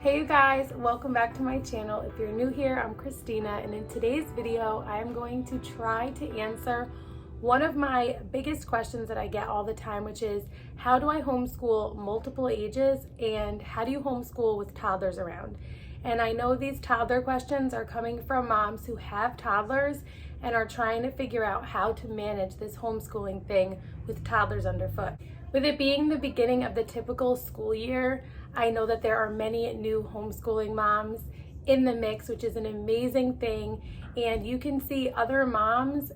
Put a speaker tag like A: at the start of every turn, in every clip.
A: Hey you guys, welcome back to my channel. If you're new here, I'm Christina, and in today's video, I am going to try to answer one of my biggest questions that I get all the time, which is how do I homeschool multiple ages and how do you homeschool with toddlers around? And I know these toddler questions are coming from moms who have toddlers and are trying to figure out how to manage this homeschooling thing with toddlers underfoot. With it being the beginning of the typical school year, I know that there are many new homeschooling moms in the mix, which is an amazing thing. And you can see other moms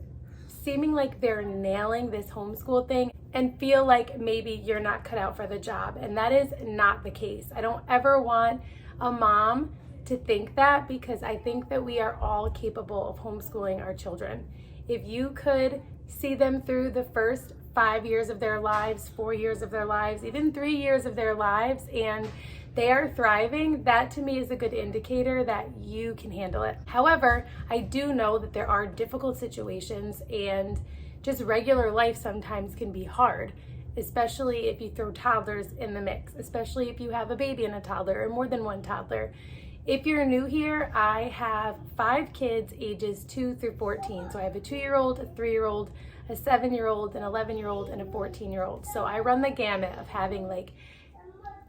A: seeming like they're nailing this homeschool thing and feel like maybe you're not cut out for the job. And that is not the case. I don't ever want a mom to think that, because I think that we are all capable of homeschooling our children. If you could see them through the first 5 years of their lives, 4 years of their lives, even 3 years of their lives, and they are thriving, that to me is a good indicator that you can handle it. However, I do know that there are difficult situations, and just regular life sometimes can be hard, especially if you throw toddlers in the mix, especially if you have a baby and a toddler or more than one toddler. If you're new here, I have 5 kids ages 2 through 14. So I have a 2-year-old, a 3-year-old, a 7-year-old, an 11-year-old, and a 14-year-old. So I run the gamut of having like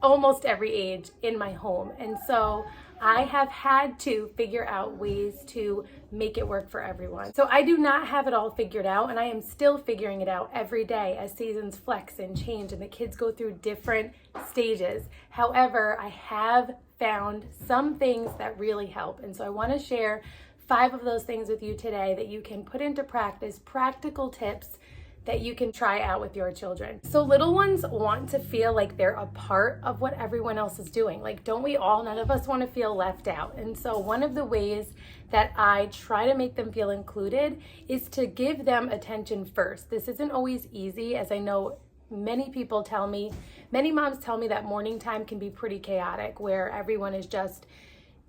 A: almost every age in my home. And so I have had to figure out ways to make it work for everyone. So I do not have it all figured out, and I am still figuring it out every day as seasons flex and change and the kids go through different stages. However, I have found some things that really help. And so I want to share 5 of those things with you today that you can put into practice, practical tips that you can try out with your children. So little ones want to feel like they're a part of what everyone else is doing. Like, don't we all? None of us want to feel left out. And so one of the ways that I try to make them feel included is to give them attention first. This isn't always easy, as I know many moms tell me that morning time can be pretty chaotic, where everyone is just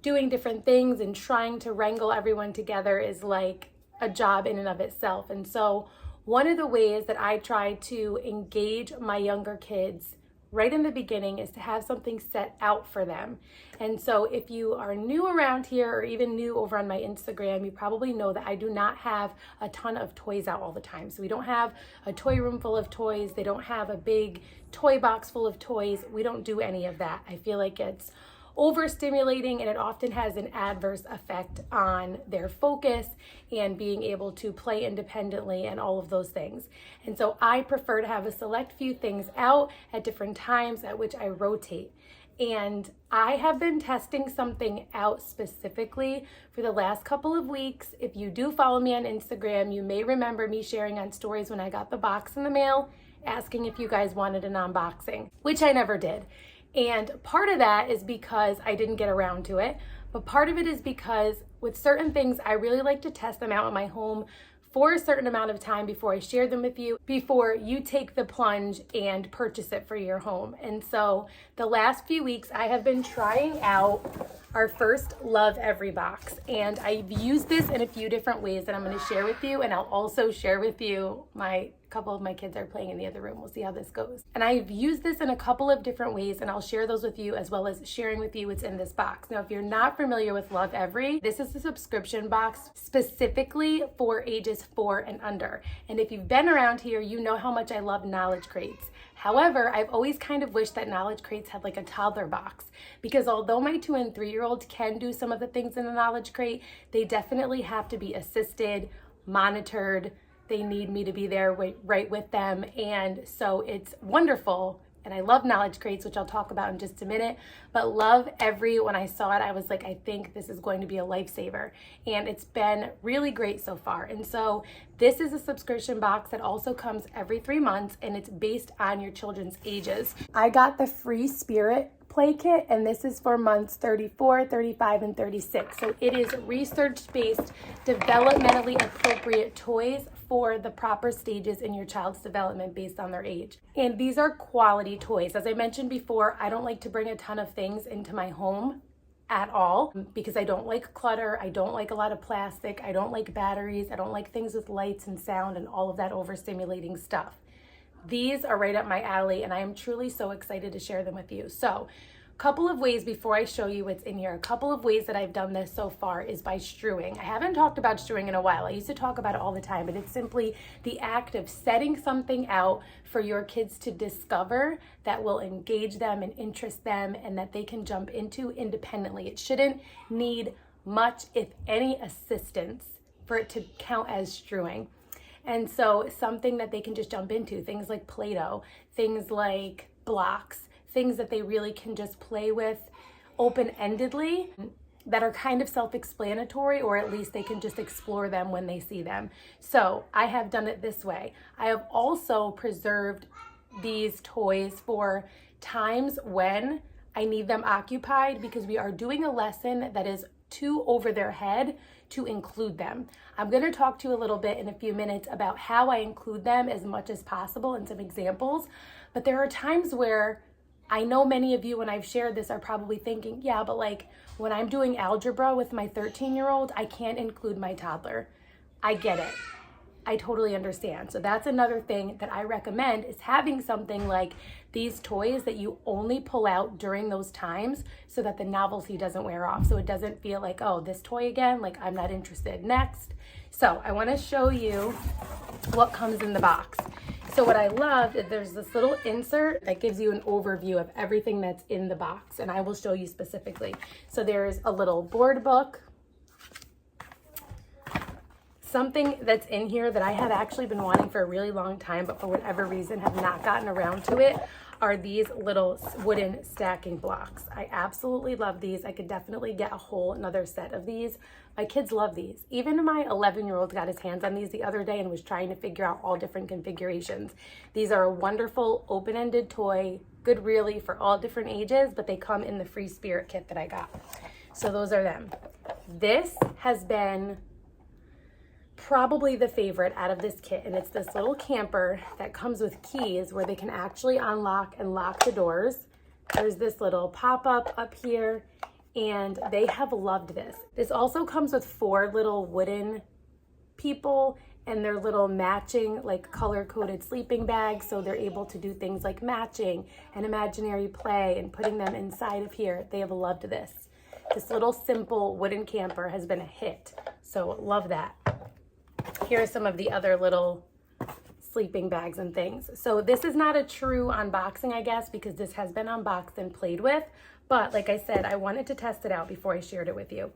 A: doing different things, and trying to wrangle everyone together is like a job in and of itself. And so one of the ways that I try to engage my younger kids right in the beginning is to have something set out for them. And so if you are new around here, or even new over on my Instagram, you probably know that I do not have a ton of toys out all the time. So we don't have a toy room full of toys. They don't have a big toy box full of toys. We don't do any of that. I feel like it's overstimulating, and it often has an adverse effect on their focus and being able to play independently and all of those things. And so I prefer to have a select few things out at different times at which I rotate. And I have been testing something out specifically for the last couple of weeks. If you do follow me on Instagram, you may remember me sharing on stories when I got the box in the mail, asking if you guys wanted an unboxing, which I never did. And part of that is because I didn't get around to it, but part of it is because with certain things, I really like to test them out in my home for a certain amount of time before I share them with you, before you take the plunge and purchase it for your home. And so the last few weeks, I have been trying out our first Love Every box. And I've used this in a few different ways that I'm going to share with you. And I'll also share with you, couple of my kids are playing in the other room. We'll see how this goes. And I've used this in a couple of different ways, and I'll share those with you, as well as sharing with you what's in this box. Now, if you're not familiar with Love Every, this is a subscription box specifically for ages 4 and under. And if you've been around here, you know how much I love knowledge crates. However, I've always kind of wished that knowledge crates had like a toddler box, because although my 2- and 3-year-olds can do some of the things in the knowledge crate, they definitely have to be assisted, monitored. They need me to be there right with them. And so it's wonderful. And I love knowledge crates, which I'll talk about in just a minute. But Love Every, when I saw it, I was like, I think this is going to be a lifesaver. And it's been really great so far. And so this is a subscription box that also comes every 3 months, and it's based on your children's ages. I got the free Spirit play kit, and this is for months 34, 35, and 36. So it is research-based, developmentally appropriate toys for the proper stages in your child's development based on their age. And these are quality toys. As I mentioned before, I don't like to bring a ton of things into my home at all, because I don't like clutter. I don't like a lot of plastic. I don't like batteries. I don't like things with lights and sound and all of that overstimulating stuff. These are right up my alley, and I am truly so excited to share them with you. So Couple of ways before I show you what's in here. A couple of ways that I've done this so far is by strewing. I haven't talked about strewing in a while. I used to talk about it all the time, but it's simply the act of setting something out for your kids to discover that will engage them and interest them and that they can jump into independently. It shouldn't need much, if any, assistance for it to count as strewing. And so something that they can just jump into, things like Play-Doh, things like blocks, things that they really can just play with open-endedly that are kind of self-explanatory, or at least they can just explore them when they see them. So I have done it this way. I have also preserved these toys for times when I need them occupied because we are doing a lesson that is too over their head to include them. I'm going to talk to you a little bit in a few minutes about how I include them as much as possible and some examples, but there are times where I know many of you, when I've shared this, are probably thinking, yeah, but like when I'm doing algebra with my 13-year-old, I can't include my toddler. I get it. I totally understand. So that's another thing that I recommend, is having something like these toys that you only pull out during those times so that the novelty doesn't wear off. So it doesn't feel like, oh, this toy again, like I'm not interested. Next. So I want to show you what comes in the box. So what I love is there's this little insert that gives you an overview of everything that's in the box, and I will show you specifically. So there's a little board book. Something that's in here that I have actually been wanting for a really long time, but for whatever reason have not gotten around to it, are these little wooden stacking blocks. I absolutely love these. I could definitely get a whole another set of these. My kids love these. Even my 11-year-old got his hands on these the other day and was trying to figure out all different configurations. These are a wonderful open-ended toy, good really for all different ages, but they come in the free spirit kit that I got. So those are them. This has been probably the favorite out of this kit, and it's this little camper that comes with keys where they can actually unlock and lock the doors. There's this little pop-up up here, and they have loved this. This also comes with 4 little wooden people and their little matching, like color-coded sleeping bags, so they're able to do things like matching and imaginary play and putting them inside of here. They have loved this. This little simple wooden camper has been a hit, so love that. Here are some of the other little sleeping bags and things. So this is not a true unboxing, I guess, because this has been unboxed and played with. But like I said, I wanted to test it out before I shared it with you.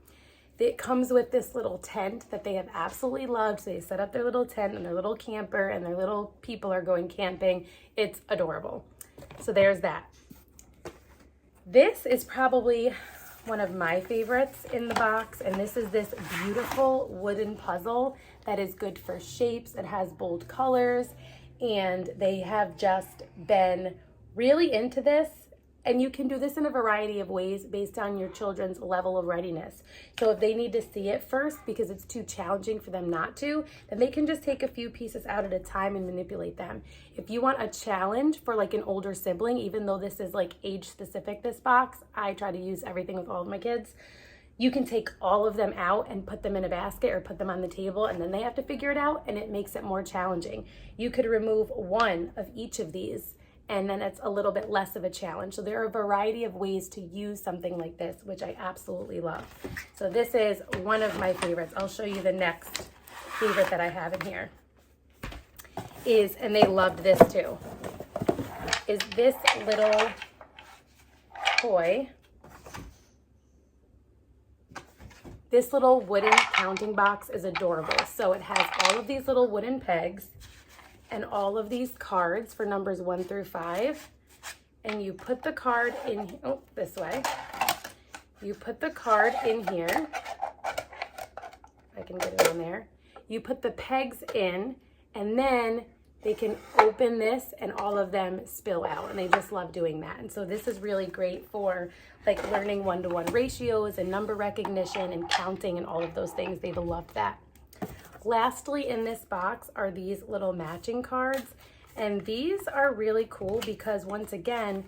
A: It comes with this little tent that they have absolutely loved. So they set up their little tent and their little camper, and their little people are going camping. It's adorable. So there's that. This is probably one of my favorites in the box, and this is this beautiful wooden puzzle that is good for shapes. It has bold colors, and they have just been really into this. And you can do this in a variety of ways based on your children's level of readiness. So if they need to see it first because it's too challenging for them not to, then they can just take a few pieces out at a time and manipulate them. If you want a challenge for like an older sibling, even though this is like age specific, this box, I try to use everything with all of my kids. You can take all of them out and put them in a basket or put them on the table, and then they have to figure it out, and it makes it more challenging. You could remove one of each of these, and then it's a little bit less of a challenge. So there are a variety of ways to use something like this, which I absolutely love. So this is one of my favorites. I'll show you the next favorite that I have in here. And they loved this too, is this little toy. This little wooden counting box is adorable. So it has all of these little wooden pegs and all of these cards for numbers 1 through 5. And you put the card in, this way. You put the card in here. I can get it on there. You put the pegs in, and then they can open this and all of them spill out, and they just love doing that. And so this is really great for like learning one-to-one ratios and number recognition and counting and all of those things. They've loved that. Lastly, in this box are these little matching cards, and these are really cool because once again,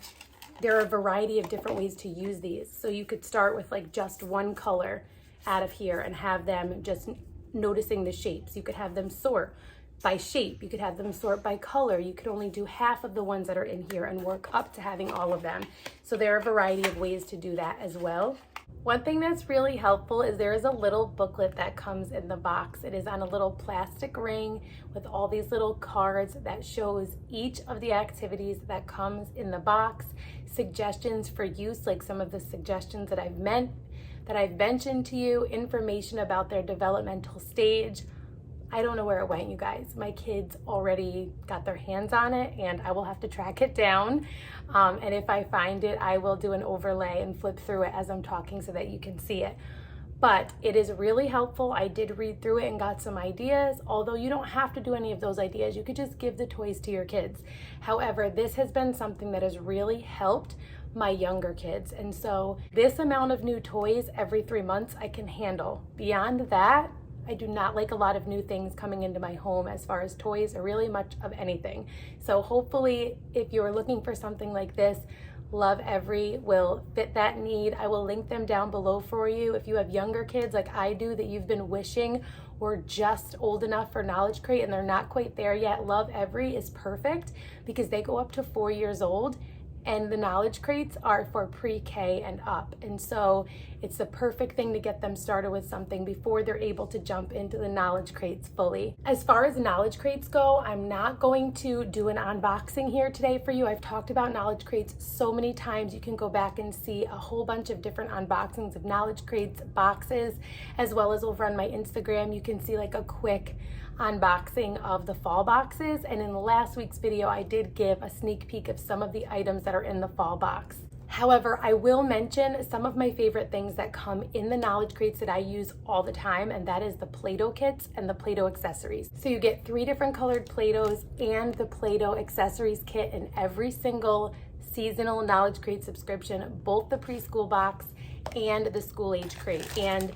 A: there are a variety of different ways to use these. So you could start with like just one color out of here and have them just noticing the shapes. You could have them sort by shape. You could have them sort by color. You could only do half of the ones that are in here and work up to having all of them. So there are a variety of ways to do that as well. One thing that's really helpful is there is a little booklet that comes in the box. It is on a little plastic ring with all these little cards that shows each of the activities that comes in the box, suggestions for use, like some of the suggestions that I've mentioned to you, information about their developmental stage. I don't know where it went, you guys. My kids already got their hands on it and I will have to track it down. And if I find it, I will do an overlay and flip through it as I'm talking so that you can see it. But it is really helpful. I did read through it and got some ideas, although you don't have to do any of those ideas. You could just give the toys to your kids. However, this has been something that has really helped my younger kids. And so this amount of new toys every 3 months I can handle. Beyond that, I do not like a lot of new things coming into my home as far as toys or really much of anything. So hopefully if you're looking for something like this, Lovevery will fit that need. I will link them down below for you. If you have younger kids like I do that you've been wishing were just old enough for Knowledge Crate and they're not quite there yet, Lovevery is perfect because they go up to 4 years old. And the Knowledge Crates are for pre-K and up. And so it's the perfect thing to get them started with something before they're able to jump into the Knowledge Crates fully. As far as Knowledge Crates go, I'm not going to do an unboxing here today for you. I've talked about Knowledge Crates so many times. You can go back and see a whole bunch of different unboxings of Knowledge Crates boxes, as well as over on my Instagram, you can see like a quick unboxing of the fall boxes. And in last week's video, I did give a sneak peek of some of the items that are in the fall box. However, I will mention some of my favorite things that come in the Knowledge Crates that I use all the time, and that is the Play-Doh kits and the Play-Doh accessories. So you get 3 different colored Play-Dohs and the Play-Doh accessories kit in every single seasonal Knowledge Crate subscription, both the preschool box and the school age crate. And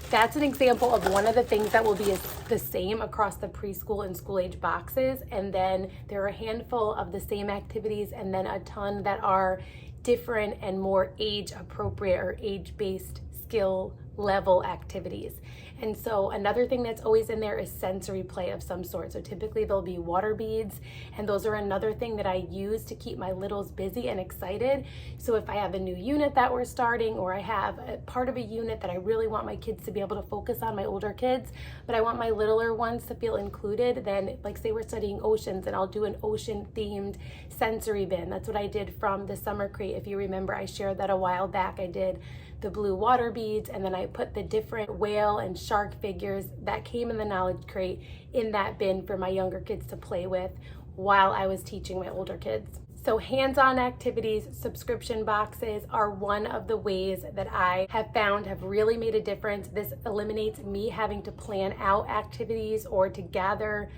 A: that's an example of one of the things that will be the same across the preschool and school age boxes. And then there are a handful of the same activities and then a ton that are different and more age appropriate or age-based skill level activities. And so another thing that's always in there is sensory play of some sort. So typically there'll be water beads, and those are another thing that I use to keep my littles busy and excited. So if I have a new unit that we're starting, or I have a part of a unit that I really want my kids to be able to focus on, my older kids, but I want my littler ones to feel included, then like say we're studying oceans and I'll do an ocean themed sensory bin. That's what I did from the summer crate. If you remember, I shared that a while back. I did the blue water beads, and then I put the different whale and shark figures that came in the Knowledge Crate in that bin for my younger kids to play with while I was teaching my older kids. So hands-on activities, subscription boxes are one of the ways that I have found have really made a difference. This eliminates me having to plan out activities or to gather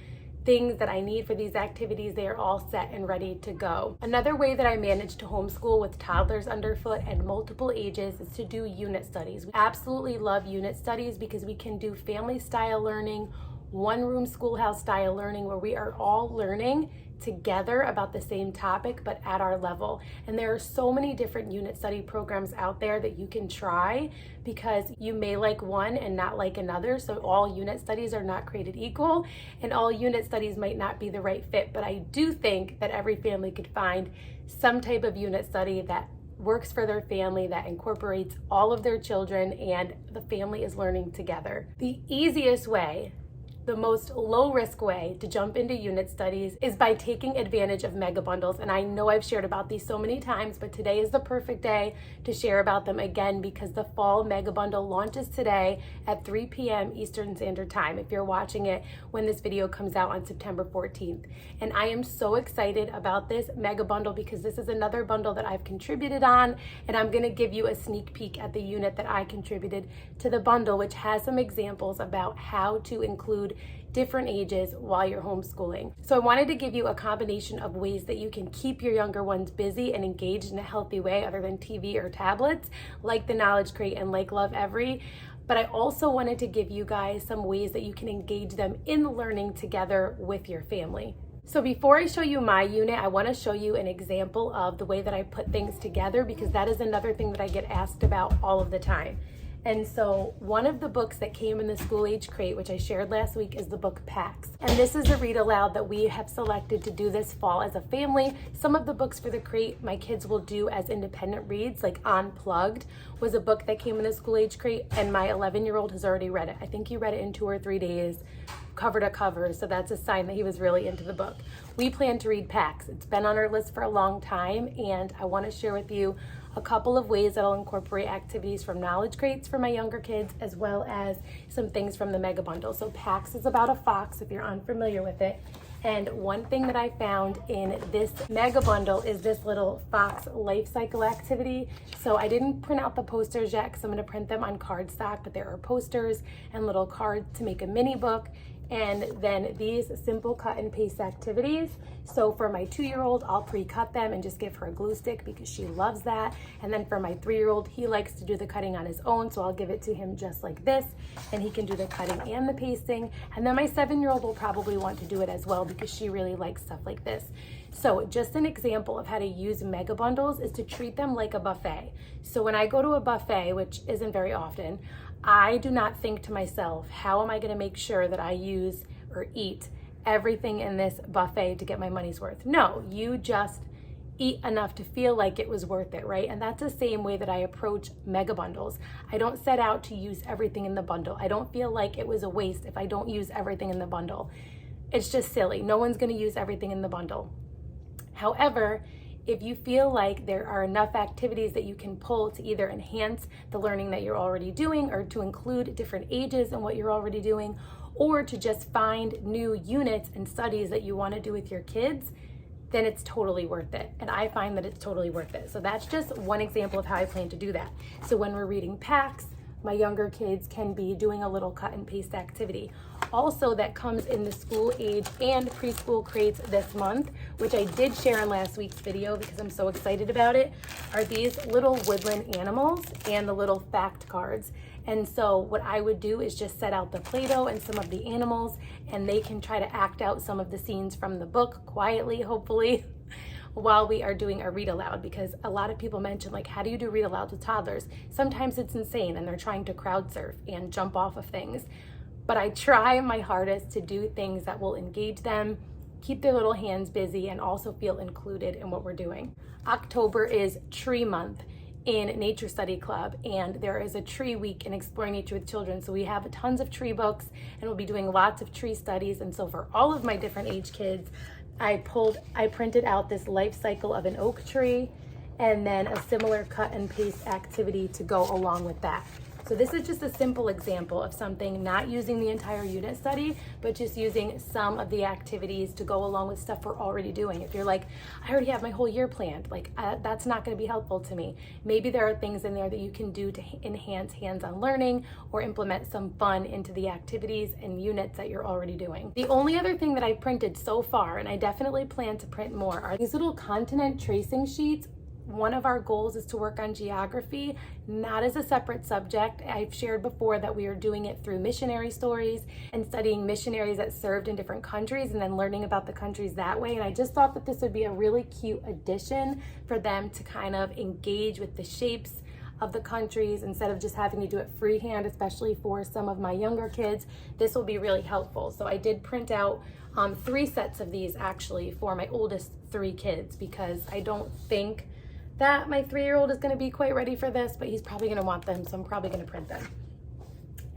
A: things that I need for these activities. They are all set and ready to go. Another way that I manage to homeschool with toddlers underfoot and multiple ages is to do unit studies. We absolutely love unit studies because we can do family style learning, one room schoolhouse style learning, where we are all learning together about the same topic but at our level. And there are so many different unit study programs out there that you can try, because you may like one and not like another. So all unit studies are not created equal, and all unit studies might not be the right fit. But I do think that every family could find some type of unit study that works for their family, that incorporates all of their children and the family is learning together. The easiest way, the most low-risk way to jump into unit studies is by taking advantage of mega bundles. And I know I've shared about these so many times, but today is the perfect day to share about them again, because the fall mega bundle launches today at 3 p.m. Eastern Standard Time, if you're watching it when this video comes out on September 14th. And I am so excited about this mega bundle because this is another bundle that I've contributed on, and I'm gonna give you a sneak peek at the unit that I contributed to the bundle, which has some examples about how to include different ages while you're homeschooling. So I wanted to give you a combination of ways that you can keep your younger ones busy and engaged in a healthy way other than TV or tablets, like the Knowledge Crate and like Lovevery. But I also wanted to give you guys some ways that you can engage them in learning together with your family. So before I show you my unit, I want to show you an example of the way that I put things together, because that is another thing that I get asked about all of the time. And so one of the books that came in the school age crate, which I shared last week, is the book Packs. And this is a read aloud that we have selected to do this fall as a family. Some of the books for the crate my kids will do as independent reads, like Unplugged was a book that came in the school age crate, and my 11-year-old has already read it. I think he read it in 2 or 3 days, cover to cover, so that's a sign that he was really into the book. We plan to read Packs. It's been on our list for a long time, and I want to share with you a couple of ways that I'll incorporate activities from knowledge crates for my younger kids, as well as some things from the mega bundle. So Packs is about a fox, if you're unfamiliar with it. And one thing that I found in this mega bundle is this little fox life cycle activity. So I didn't print out the posters yet because I'm going to print them on cardstock, but there are posters and little cards to make a mini book. And then these simple cut and paste activities. So for my 2-year-old, I'll pre-cut them and just give her a glue stick because she loves that. And then for my 3-year-old, he likes to do the cutting on his own, so I'll give it to him just like this, and he can do the cutting and the pasting. And then my 7-year-old will probably want to do it as well because she really likes stuff like this. So just an example of how to use mega bundles is to treat them like a buffet. So when I go to a buffet, which isn't very often, I do not think to myself, how am I going to make sure that I use or eat everything in this buffet to get my money's worth? No, you just eat enough to feel like it was worth it, right? And that's the same way that I approach mega bundles. I don't set out to use everything in the bundle. I don't feel like it was a waste if I don't use everything in the bundle. It's just silly. No one's going to use everything in the bundle. However, if you feel like there are enough activities that you can pull to either enhance the learning that you're already doing, or to include different ages in what you're already doing, or to just find new units and studies that you want to do with your kids, then it's totally worth it. And I find that it's totally worth it. So that's just one example of how I plan to do that. So when we're reading Packs, my younger kids can be doing a little cut and paste activity. Also, that comes in the school age and preschool crates this month, which I did share in last week's video because I'm so excited about it, are these little woodland animals and the little fact cards. And so what I would do is just set out the Play-Doh and some of the animals, and they can try to act out some of the scenes from the book quietly, hopefully, while we are doing a read aloud, because a lot of people mention, like, how do you do read aloud with toddlers? Sometimes it's insane and they're trying to crowd surf and jump off of things. But I try my hardest to do things that will engage them, keep their little hands busy, and also feel included in what we're doing. October is Tree Month in Nature Study Club, and there is a tree week in Exploring Nature with Children. So we have tons of tree books, and we'll be doing lots of tree studies. And so for all of my different age kids, I printed out this life cycle of an oak tree, and then a similar cut and paste activity to go along with that. So this is just a simple example of something, not using the entire unit study, but just using some of the activities to go along with stuff we're already doing. If you're like, I already have my whole year planned, like that's not going to be helpful to me. Maybe there are things in there that you can do to enhance hands-on learning or implement some fun into the activities and units that you're already doing. The only other thing that I've printed so far, and I definitely plan to print more, are these little continent tracing sheets. One of our goals is to work on geography, not as a separate subject. I've shared before that we are doing it through missionary stories and studying missionaries that served in different countries and then learning about the countries that way. And I just thought that this would be a really cute addition for them to kind of engage with the shapes of the countries instead of just having to do it freehand, especially for some of my younger kids. This will be really helpful. So I did print out 3 sets of these actually for my oldest 3 kids, because I don't think that my 3-year-old is going to be quite ready for this, but he's probably going to want them, so I'm probably going to print them.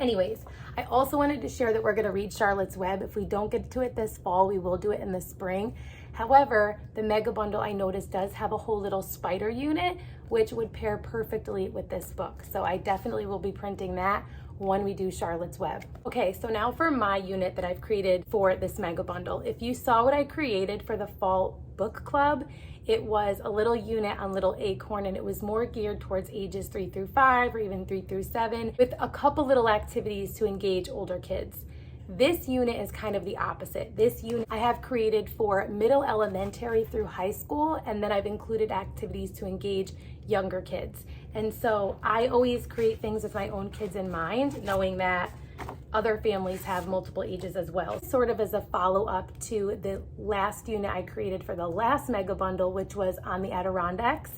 A: Anyways, I also wanted to share that we're going to read Charlotte's Web. If we don't get to it this fall, we will do it in the spring. However, the mega bundle, I noticed, does have a whole little spider unit, which would pair perfectly with this book. So I definitely will be printing that when we do Charlotte's Web. Okay, so now for my unit that I've created for this mega bundle. If you saw what I created for the fall book club, it was a little unit on Little Acorn, and it was more geared towards ages 3 through 5 or even 3 through 7, with a couple little activities to engage older kids. This unit is kind of the opposite. This unit I have created for middle elementary through high school, and then I've included activities to engage younger kids. And so I always create things with my own kids in mind, knowing that other families have multiple ages as well. Sort of as a follow-up to the last unit I created for the last mega bundle, which was on the Adirondacks.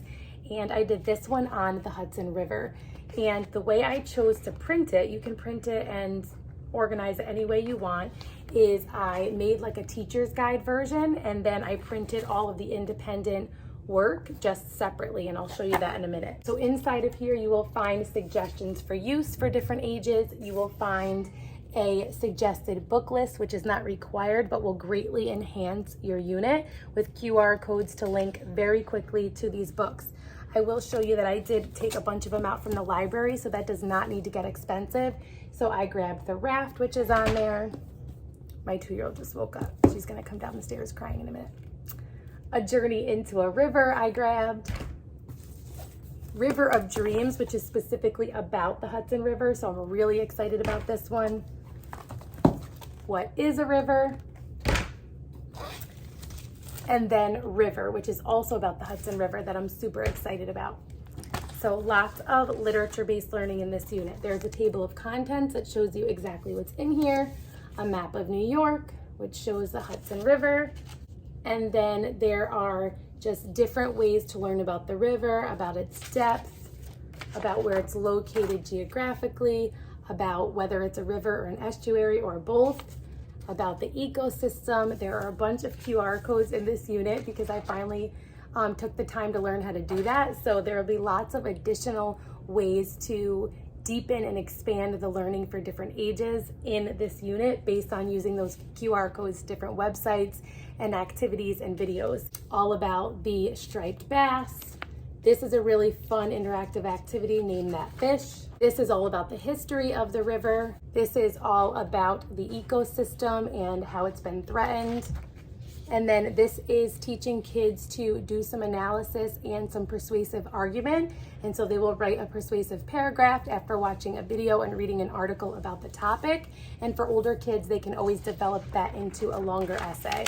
A: And I did this one on the Hudson River. And the way I chose to print it, you can print it and organize it any way you want, is I made like a teacher's guide version, and then I printed all of the independent work just separately, and I'll show you that in a minute. So inside of here, you will find suggestions for use for different ages. You will find a suggested book list, which is not required, but will greatly enhance your unit, with QR codes to link very quickly to these books. I will show you that I did take a bunch of them out from the library, so that does not need to get expensive. So I grabbed the raft, which is on there. My 2-year-old just woke up. She's gonna come down the stairs crying in a minute. A Journey into a River I grabbed. River of Dreams, which is specifically about the Hudson River, so I'm really excited about this one. What is a River? And then River, which is also about the Hudson River, that I'm super excited about. So lots of literature-based learning in this unit. There's a table of contents that shows you exactly what's in here, a map of New York, which shows the Hudson River, and then there are just different ways to learn about the river, about its depth, about where it's located geographically, about whether it's a river or an estuary or both, about the ecosystem. There are a bunch of QR codes in this unit because I finally took the time to learn how to do that. So there will be lots of additional ways to deepen and expand the learning for different ages in this unit based on using those QR codes, different websites and activities and videos. All about the striped bass. This is a really fun interactive activity, Name That Fish. This is all about the history of the river. This is all about the ecosystem and how it's been threatened. And then this is teaching kids to do some analysis and some persuasive argument. And so they will write a persuasive paragraph after watching a video and reading an article about the topic. And for older kids, they can always develop that into a longer essay.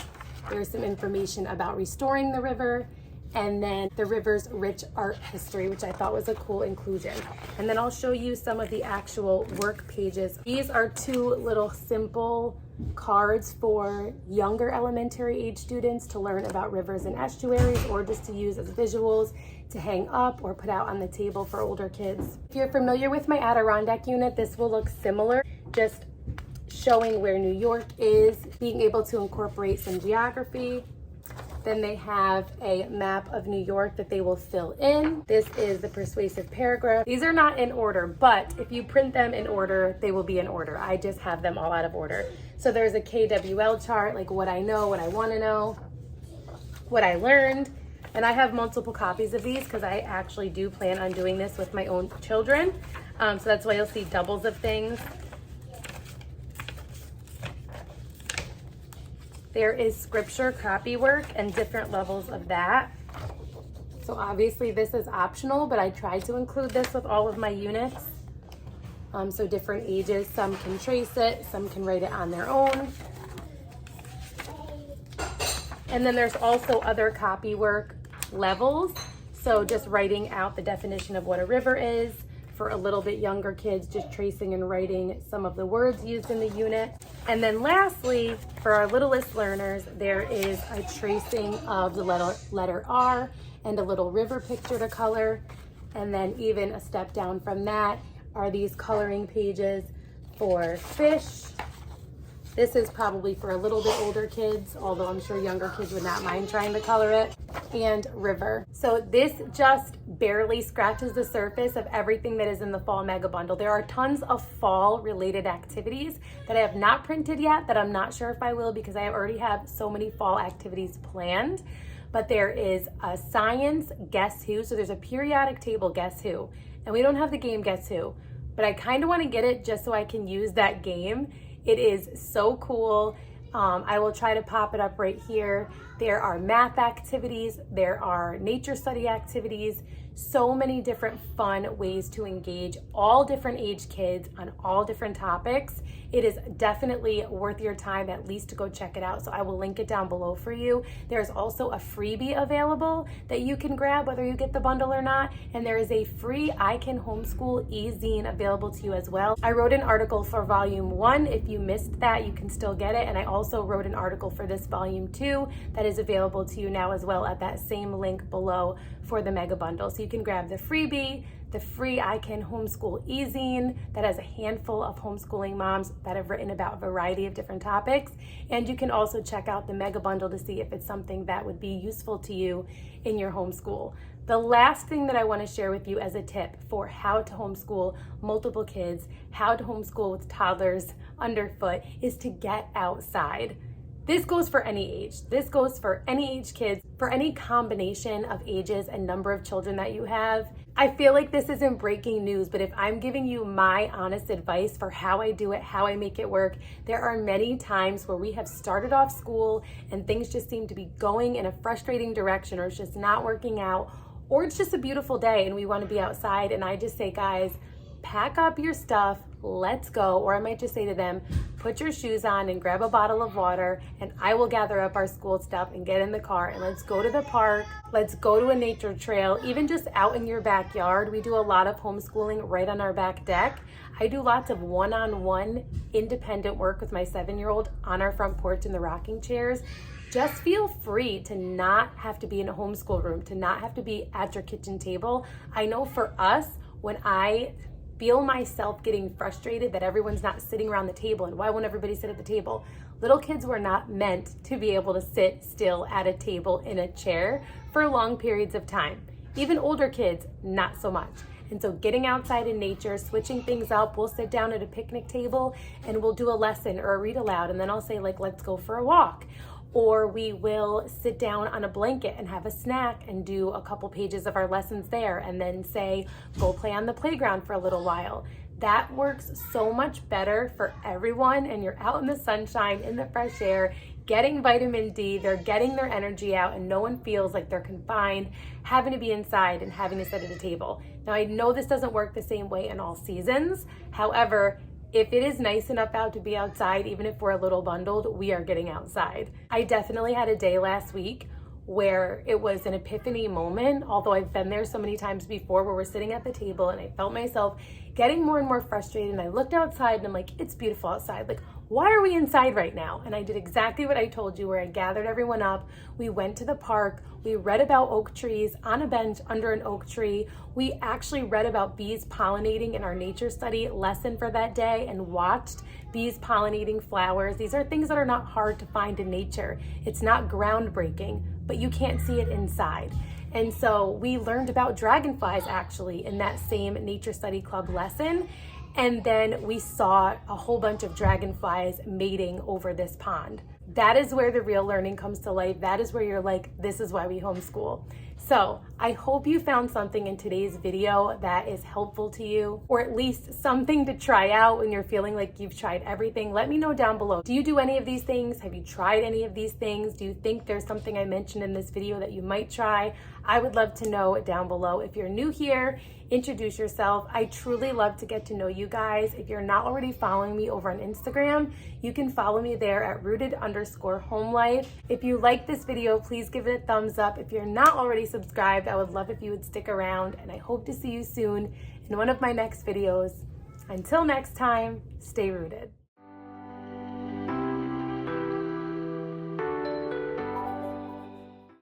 A: There's some information about restoring the river, and then the river's rich art history, which I thought was a cool inclusion. And then I'll show you some of the actual work pages. These are 2 little simple cards for younger elementary age students to learn about rivers and estuaries, or just to use as visuals to hang up or put out on the table for older kids. If you're familiar with my Adirondack unit, this will look similar, just showing where New York is, being able to incorporate some geography. Then they have a map of New York that they will fill in. This is the persuasive paragraph. These are not in order, but if you print them in order, they will be in order. I just have them all out of order. So there's a KWL chart, like what I know, what I want to know, what I learned. And I have multiple copies of these because I actually do plan on doing this with my own children. So that's why you'll see doubles of things. There is scripture copy work and different levels of that. So obviously this is optional, but I tried to include this with all of my units. So different ages, some can trace it, some can write it on their own. And then there's also other copy work levels. So just writing out the definition of what a river is. For a little bit younger kids, just tracing and writing some of the words used in the unit. And then lastly, for our littlest learners, there is a tracing of the letter R and a little river picture to color. And then even a step down from that are these coloring pages for fish. This is probably for a little bit older kids, although I'm sure younger kids would not mind trying to color it, and river. So this just barely scratches the surface of everything that is in the fall mega bundle. There are tons of fall related activities that I have not printed yet, that I'm not sure if I will because I already have so many fall activities planned. But there is a science Guess Who. So there's a periodic table Guess Who. And we don't have the game Guess Who, but I kind of want to get it just so I can use that game. It is so cool. I will try to pop it up right here. There are math activities, there are nature study activities, so many different fun ways to engage all different age kids on all different topics. It is definitely worth your time at least to go check it out. So I will link it down below for you. There's also a freebie available that you can grab whether you get the bundle or not. And there is a free I Can Homeschool e-zine available to you as well. I wrote an article for volume 1. If you missed that, you can still get it. And I also wrote an article for this volume 2 that is available to you now as well at that same link below for the mega bundle. So you can grab the freebie, the free I Can Homeschool e-zine that has a handful of homeschooling moms that have written about a variety of different topics. And you can also check out the mega bundle to see if it's something that would be useful to you in your homeschool. The last thing that I want to share with you as a tip for how to homeschool multiple kids, how to homeschool with toddlers underfoot, is to get outside. This goes for any age. This goes for any age kids, for any combination of ages and number of children that you have. I feel like this isn't breaking news, but if I'm giving you my honest advice for how I do it, how I make it work, there are many times where we have started off school and things just seem to be going in a frustrating direction, or it's just not working out, or it's just a beautiful day and we want to be outside. And I just say, guys, pack up your stuff, let's go. Or I might just say to them, put your shoes on and grab a bottle of water, and I will gather up our school stuff and get in the car and let's go to the park. Let's go to a nature trail, even just out in your backyard. We do a lot of homeschooling right on our back deck. I do lots of one-on-one independent work with my 7-year-old on our front porch in the rocking chairs. Just feel free to not have to be in a homeschool room, to not have to be at your kitchen table. I know for us, when I feel myself getting frustrated that everyone's not sitting around the table, and why won't everybody sit at the table? Little kids were not meant to be able to sit still at a table in a chair for long periods of time. Even older kids, not so much. And so getting outside in nature, switching things up, we'll sit down at a picnic table and we'll do a lesson or a read aloud, and then I'll say, like, let's go for a walk. Or we will sit down on a blanket and have a snack and do a couple pages of our lessons there, and then say, go play on the playground for a little while. That works so much better for everyone, and you're out in the sunshine, in the fresh air, getting vitamin D, they're getting their energy out, and no one feels like they're confined, having to be inside and having to sit at a table. Now, I know this doesn't work the same way in all seasons. However, if it is nice enough out to be outside, even if we're a little bundled, we are getting outside. I definitely had a day last week where it was an epiphany moment, although I've been there so many times before, where we're sitting at the table and I felt myself getting more and more frustrated, and I looked outside and I'm like, it's beautiful outside. Like, why are we inside right now? And I did exactly what I told you, where I gathered everyone up. We went to the park. We read about oak trees on a bench under an oak tree. We actually read about bees pollinating in our nature study lesson for that day and watched bees pollinating flowers. These are things that are not hard to find in nature. It's not groundbreaking, but you can't see it inside. And so we learned about dragonflies actually in that same nature study club lesson. And then we saw a whole bunch of dragonflies mating over this pond. That is where the real learning comes to life. That is where you're like, this is why we homeschool. So I hope you found something in today's video that is helpful to you, or at least something to try out when you're feeling like you've tried everything. Let me know down below. Do you do any of these things? Have you tried any of these things? Do you think there's something I mentioned in this video that you might try? I would love to know down below. If you're new here, introduce yourself. I truly love to get to know you guys. If you're not already following me over on Instagram, you can follow me there at rooted_homelife. If you like this video, please give it a thumbs up. If you're not already subscribed, I would love if you would stick around, and I hope to see you soon in one of my next videos. Until next time, stay rooted.